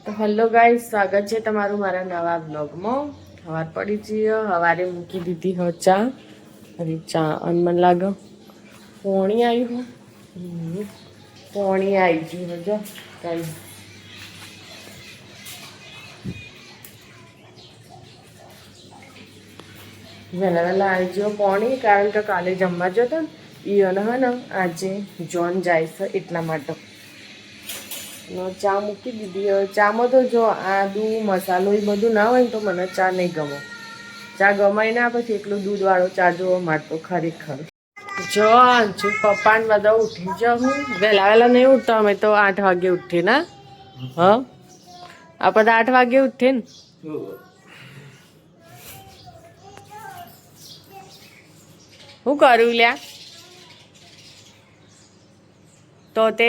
તો hello guys, સ્વાગત છે તમારું મારા નવા બ્લોગમાં. સવાર પડી જઈએ, સવારે મૂકી દીધી હો ચા. અને ચા અને મને લાગે પોણી આવ્યું. પોણી આવી ગયું જો કઈ વહેલા વહેલા આવી ગયો પોણી, કારણ કે કાલે જમવા જતો ને ઈયોને હે ને આજે જોન જાય છે એટલા માટે ચા મૂકી દીધી. હવે ચામાં તો જો આદુ મસાલો એ બધું ના હોય ને તો મને ચા નહીં ગમે. ચા ગમાઈ ના પછી એટલું દૂધવાળો ચા જોવો મારે તો ખરેખર. જો અંશુ પપ્પા ને બધા ઉઠી જાઉં. વહેલા વહેલા નહીં ઉઠતા, અમે તો 8 વાગે ઉઠીએ ને. હા, આપણે 8 વાગે ઉઠીએ ને. શું કરું લ્યા? તો તે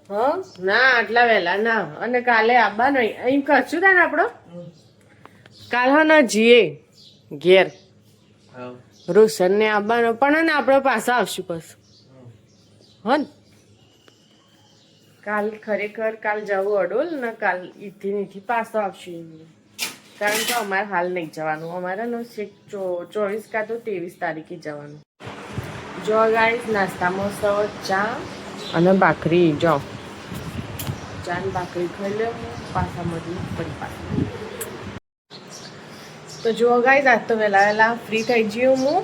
હા ના આટલા વહેલા ના. અને કાલે આવવા નહીં અહીં કરશું ને આપણો કાલ હા ના જીએ ઘેર રોશન ને આવવાનો પણ ને આપણે પાછા આવશું પાછું હો ને. કાલ ખરેખર કાલ જવું અડોલ ને કાલ ઈથી પાછો આવશું, કારણ કે અમારે હાલ નહીં જવાનું. અમારે નો 24 કા તો 23 તારીખે જવાનું. જો ગાઈસ નાસ્તામાં સૌ ચા અને ભાખરી. જો ચા ને ભાખરી ખાઈ લે, પાછા મળી પડી પાછા. તો જો ગાઈસ આજ તો વહેલા વહેલા ફ્રી થઈ ગયું હું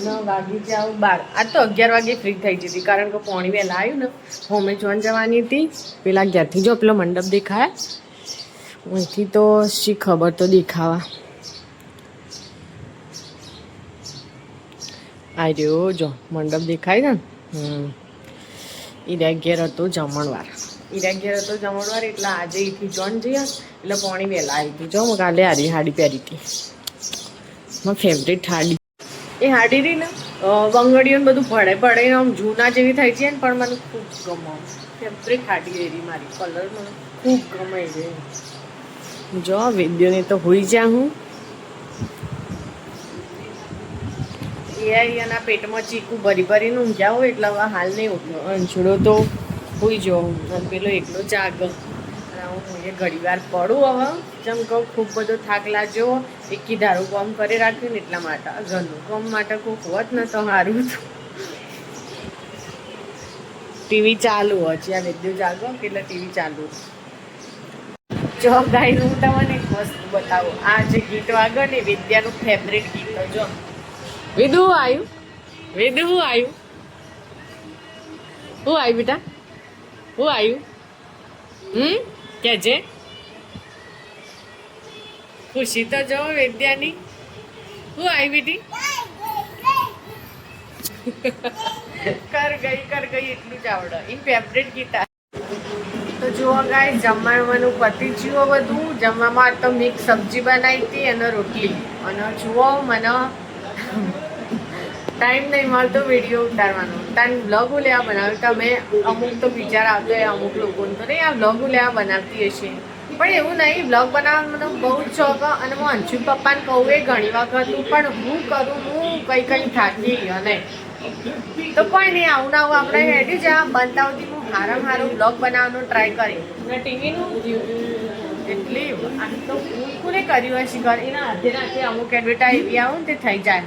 અને વાગી જાઉં 12. આજ તો 11 વાગે ફ્રી થઈ જતી, કારણ કે પોણી વહેલા આવ્યું ને. હોમે જોન જવાની હતી પેલા ઘેરથી. જો પેલો મંડપ દેખાય અહીંથી તો શી ખબર તો દેખાવા આ રહ્યો. જો મંડપ દેખાય ને. ઈરા ઘેર હતો જમણવાર. એટલે આજે અહીંથી જોન જઈએ એટલે પોણી વહેલા આવી હતી. જો હું કાલે હારી હાડી પહેરી હતી, મારી ફેવરેટ હાડી. એ હાડી રહી ને બંગડીઓ ને બધું પડે આમ જૂના જેવી થઈ છે ને, પણ મને ખૂબ ગમે. ફેવરેટ હાડી એરી મારી. કલર મને ખૂબ ગમે છે. જો વિદ્યોને તો હોઈ જા હું એના પેટમાં ચીકુ ભરીને ઊંઘ્યા હોય એટલે હવે હાલ નહીં ઉઠ્યો. અંશુડો તો હોઈ જો અને પેલો એકલો જાગ. હું એ ઘડી વાર પડું હવે. જેમ કહું ખૂબ બધો થાક લાગ્યો. એકી ધારું કામ કરી રાખ્યું ને એટલા માટે. ઘરનું કામ માટે કોઈ હોત ને તો સારું હતું. ટીવી ચાલુ હજી આ વિદ્યુ જાગો એટલે ટીવી ચાલુ. જો ગાઈ હું તમને એક વસ્તુ બતાવું. આ જે ગીત વાગે ને વિદ્યાનું ફેવરેટ ગીત. જો વિદુ આવ્યું. શું આવ્યું બેટા? શું આવ્યું? કેજે ખુશી તો જો વિદ્યાની. શું આવી બેટી? કર ગઈ એટલું જ આવડે. એ ફેવરેટ ગીત. તો જુઓ ગાઈસ જમવાનું પતી ગયું બધું. જમવામાં તો મિક્સ સબ્જી બનાવી હતી અને રોટલી. અને જુઓ મને ટાઈમ નહીં મળતો વિડીયો ઉતારવાનો. તાન બ્લોગ લેવા બનાવ્યો. તમે અમુક તો વિચાર આવતો હોય અમુક લોકોને તો નહીં આ બ્લોગ લેવા બનાવતી હશે, પણ એવું નહીં. બ્લોગ બનાવવાનો મને બહુ જ શોખ. અને હું અંશુ પપ્પાને કહું એ ઘણી વખત પણ હું કરું. હું કંઈ થાકી અને તો કોઈ નહીં. આવું ના આવું આપણે હેડી જ બનતા હોતી હું સારો બ્લોગ બનાવવાનો ટ્રાય કરી. અને ટીવીનું એટલી તો કોને કર્યું હશે ઘર એના હાથે અમુક એડવર્ટાઈઝ એવી આવું ને તે થઈ જાય.